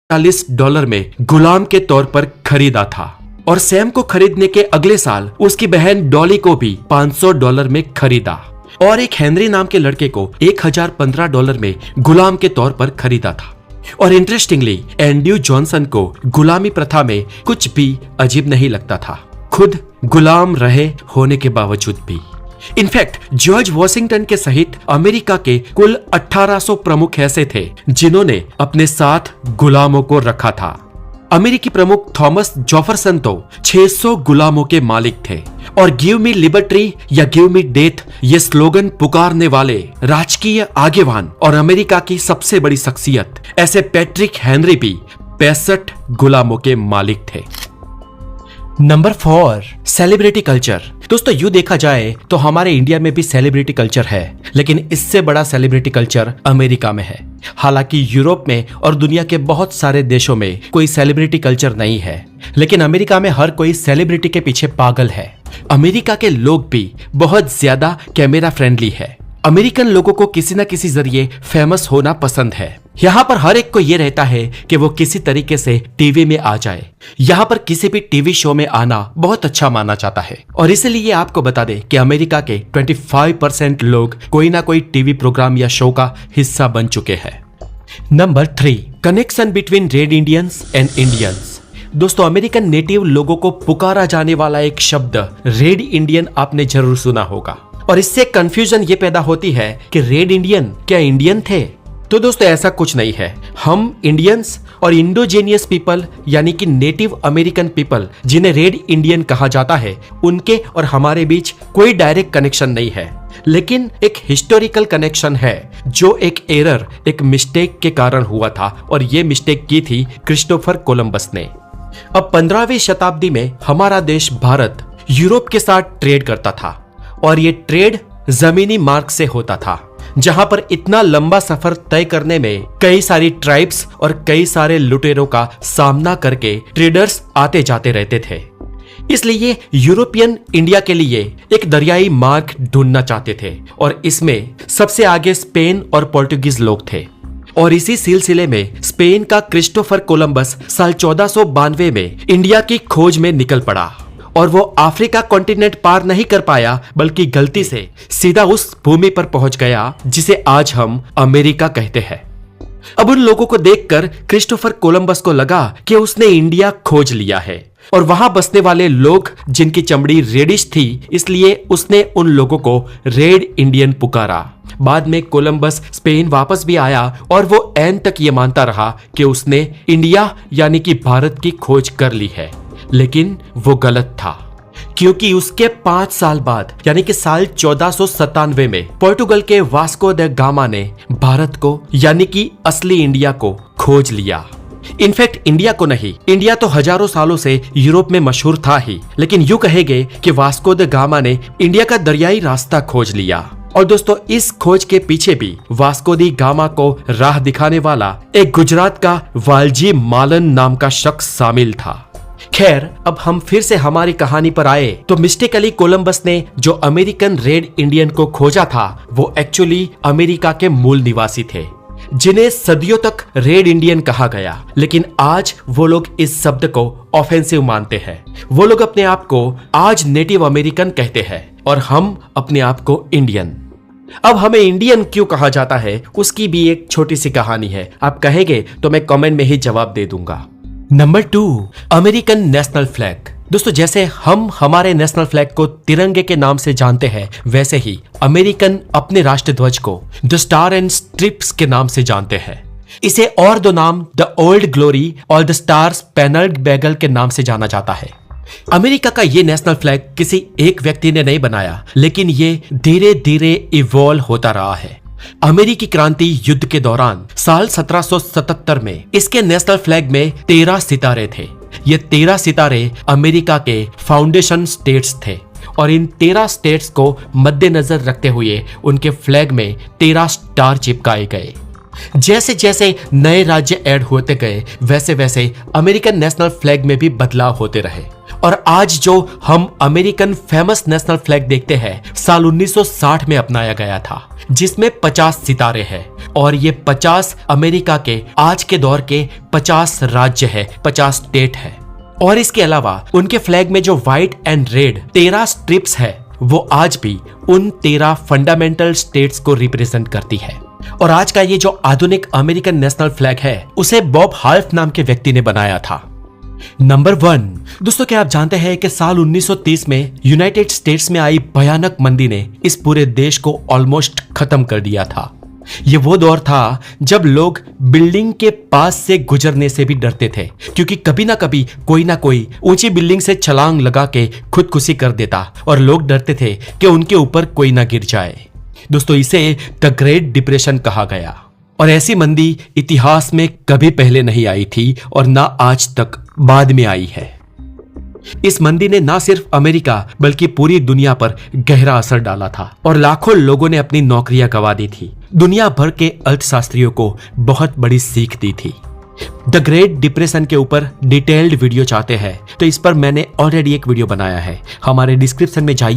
$40 में गुलाम के तौर पर खरीदा था और सैम को खरीदने के अगले साल उसकी बहन डॉली को भी $500 में खरीदा और एक हेनरी नाम के लड़के को $1015 में गुलाम के तौर पर खरीदा था। और इंटरेस्टिंगली एंड्रयू जॉनसन को गुलामी प्रथा में कुछ भी अजीब नहीं लगता था, खुद गुलाम रहे होने के बावजूद भी। इनफैक्ट जॉर्ज वॉशिंगटन के सहित अमेरिका के कुल 1800 प्रमुख ऐसे थे जिन्होंने अपने साथ गुलामों को रखा था। अमेरिकी प्रमुख थॉमस जेफरसन तो 600 गुलामों के मालिक थे और गिव मी लिबर्टी या गिव मी डेथ ये स्लोगन पुकारने वाले राजकीय आगेवान और अमेरिका की सबसे बड़ी शख्सियत ऐसे पैट्रिक हेनरी भी 65 गुलामों के मालिक थे। Number 4, celebrity culture. दोस्तों यूं देखा जाए तो हमारे इंडिया में भी सेलिब्रिटी कल्चर है, लेकिन इससे बड़ा सेलिब्रिटी कल्चर अमेरिका में है। हालांकि यूरोप में और दुनिया के बहुत सारे देशों में कोई सेलिब्रिटी कल्चर नहीं है, लेकिन अमेरिका में हर कोई सेलिब्रिटी के पीछे पागल है। अमेरिका के लोग भी बहुत ज्यादा कैमरा फ्रेंडली है। अमेरिकन लोगों को किसी न किसी जरिए फेमस होना पसंद है। यहाँ पर हर एक को ये रहता है कि वो किसी तरीके से टीवी में आ जाए। यहाँ पर किसी भी टीवी शो में आना बहुत अच्छा माना जाता है और इसलिए आपको बता दें कि अमेरिका के 25% लोग कोई ना कोई टीवी प्रोग्राम या शो का हिस्सा बन चुके हैं। Number 3, connection between red Indians and Indians. दोस्तों अमेरिकन नेटिव लोगों को पुकारा जाने वाला एक शब्द रेड इंडियन आपने जरूर सुना होगा और इससे कंफ्यूजन ये पैदा होती है कि रेड इंडियन क्या इंडियन थे? तो दोस्तों ऐसा कुछ नहीं है। हम इंडियंस और इंडोजेनियस पीपल यानी कि नेटिव अमेरिकन पीपल जिन्हें रेड इंडियन कहा जाता है, उनके और हमारे बीच कोई डायरेक्ट कनेक्शन नहीं है, लेकिन एक हिस्टोरिकल कनेक्शन है जो एक एरर, एक मिस्टेक के कारण हुआ था और ये मिस्टेक की थी क्रिस्टोफर कोलंबस ने। अब 15वीं शताब्दी में हमारा देश भारत यूरोप के साथ ट्रेड करता था और ये ट्रेड जमीनी मार्ग से होता था, जहां पर इतना लंबा सफर तय करने में कई सारी ट्राइब्स और कई सारे लुटेरों का सामना करके ट्रेडर्स आते जाते रहते थे। इसलिए यूरोपियन इंडिया के लिए एक दरियाई मार्ग ढूंढना चाहते थे और इसमें सबसे आगे स्पेन और पोर्टुगीज लोग थे। और इसी सिलसिले में स्पेन का क्रिस्टोफर कोलंबस साल 1492 में इंडिया की खोज में निकल पड़ा और वो अफ्रीका कॉन्टिनेंट पार नहीं कर पाया, बल्कि गलती से सीधा उस भूमि पर पहुंच गया जिसे आज हम अमेरिका कहते हैं। अब उन लोगों को देखकर क्रिस्टोफर कोलंबस को लगा कि उसने इंडिया खोज लिया है और वहां बसने वाले लोग जिनकी चमड़ी रेडिश थी, इसलिए उसने उन लोगों को रेड इंडियन पुकारा। बाद में कोलंबस स्पेन वापस भी आया और वो एंड तक ये मानता रहा कि उसने इंडिया यानी कि भारत की खोज कर ली है, लेकिन वो गलत था क्योंकि उसके 5 साल बाद यानी कि साल 1497 में पोर्टुगल के वास्को द गामा ने भारत को यानी कि असली इंडिया को खोज लिया। इनफैक्ट इंडिया को नहीं, इंडिया तो हजारों सालों से यूरोप में मशहूर था ही, लेकिन यूं कहेंगे कि वास्को द गामा ने इंडिया का दरियाई रास्ता खोज लिया। और दोस्तों इस खोज के पीछे भी वास्को दी गामा को राह दिखाने वाला एक गुजरात का वालजी मालन नाम का शख्स शामिल था। खैर अब हम फिर से हमारी कहानी पर आए तो मिस्टेकली कोलंबस ने जो अमेरिकन रेड इंडियन को खोजा था वो एक्चुअली अमेरिका के मूल निवासी थे, जिन्हें सदियों तक रेड इंडियन कहा गया। लेकिन आज वो लोग इस शब्द को ऑफेंसिव मानते हैं। वो लोग अपने आप को आज नेटिव अमेरिकन कहते हैं और हम अपने आप को इंडियन। अब हमें इंडियन क्यों कहा जाता है उसकी भी एक छोटी सी कहानी है। आप कहेंगे तो मैं कमेंट में ही जवाब दे दूंगा। Number 2, American national flag. दोस्तों जैसे हम हमारे नेशनल फ्लैग को तिरंगे के नाम से जानते हैं, वैसे ही अमेरिकन अपने राष्ट्र ध्वज को द स्टार एंड स्ट्रिप्स के नाम से जानते हैं। इसे और 2 नाम द ओल्ड ग्लोरी और द स्टार स्पैनर्ड बैगल के नाम से जाना जाता है। अमेरिका का ये नेशनल फ्लैग किसी एक व्यक्ति ने नहीं बनाया, लेकिन ये धीरे धीरे इवॉल्व होता रहा है। अमेरिकी क्रांति युद्ध के दौरान साल 1777 में इसके नेशनल फ्लैग में 13 सितारे थे। ये 13 सितारे अमेरिका के फाउंडेशन स्टेट्स थे और इन 13 स्टेट्स को मद्देनजर रखते हुए उनके फ्लैग में 13 स्टार चिपकाए गए। जैसे जैसे नए राज्य ऐड होते गए वैसे वैसे अमेरिकन नेशनल फ्लैग में भी बदलाव होते रहे और आज जो हम अमेरिकन फेमस नेशनल फ्लैग देखते हैं साल 1960 में अपनाया गया था, जिसमें 50 सितारे हैं और ये 50 अमेरिका के आज के दौर के 50 राज्य है, 50 स्टेट है। और इसके अलावा उनके फ्लैग में जो व्हाइट एंड रेड 13 स्ट्रिप्स है वो आज भी उन 13 फंडामेंटल स्टेट्स को रिप्रेजेंट करती है। और आज का ये जो आधुनिक अमेरिकन नेशनल फ्लैग है उसे बॉब हाल्फ नाम के व्यक्ति ने बनाया था। नंबर 1, दोस्तों क्या आप जानते हैं कि साल 1930 में यूनाइटेड स्टेट्स में आई भयानक मंदी ने इस पूरे देश को ऑलमोस्ट खत्म कर दिया था। ये वो दौर था जब लोग बिल्डिंग के पास से गुजरने से भी डरते थे, क्योंकि कभी ना कभी कोई ना कोई ऊंची बिल्डिंग से छलांग लगा के खुदकुशी कर देता और लोग डरते थे कि उनके ऊपर कोई ना गिर जाए। दोस्तों इसे द ग्रेट डिप्रेशन कहा गया और ऐसी मंदी इतिहास में कभी पहले नहीं आई थी और ना आज तक बाद में आई है। इस मंदी ने ना सिर्फ अमेरिका बल्कि पूरी दुनिया पर गहरा असर डाला था और लाखों लोगों ने अपनी नौकरियां गंवा दी थी। दुनिया भर के अर्थशास्त्रियों को बहुत बड़ी सीख दी थी। द ग्रेट डिप्रेशन के ऊपर डिटेल्ड वीडियो चाहते हैं तो इस पर मैंने ऑलरेडी एक वीडियो बनाया है, हमारे डिस्क्रिप्शन में जाइए।